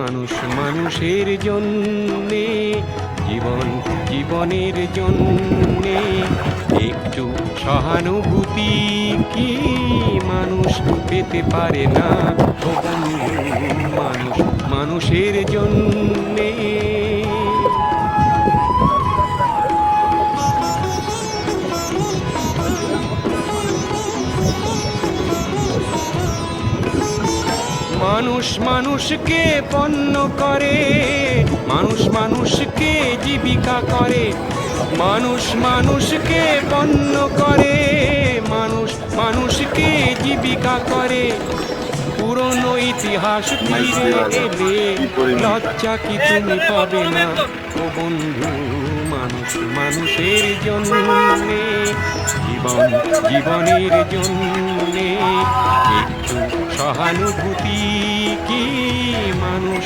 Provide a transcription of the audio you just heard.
মানুষ মানুষের জন্যে, জীবন জীবনের জন্যে একটু সহানুভূতি কি মানুষ পেতে পারে না? ও বন্ধু, মানুষ মানুষের জন্যে। মানুষ মানুষকে পণ্য করে, মানুষ মানুষকে জীবিকা করে, মানুষ মানুষকে পণ্য করে, মানুষ মানুষকে জীবিকা করে। পুরনো ইতিহাস ফিরে এলে লজ্জা কি তুমি পাবে না? ও বন্ধু, মানুষ মানুষের জন্যে, জীবন জীবনের জন্যে একটু সহানুভূতি কি মানুষ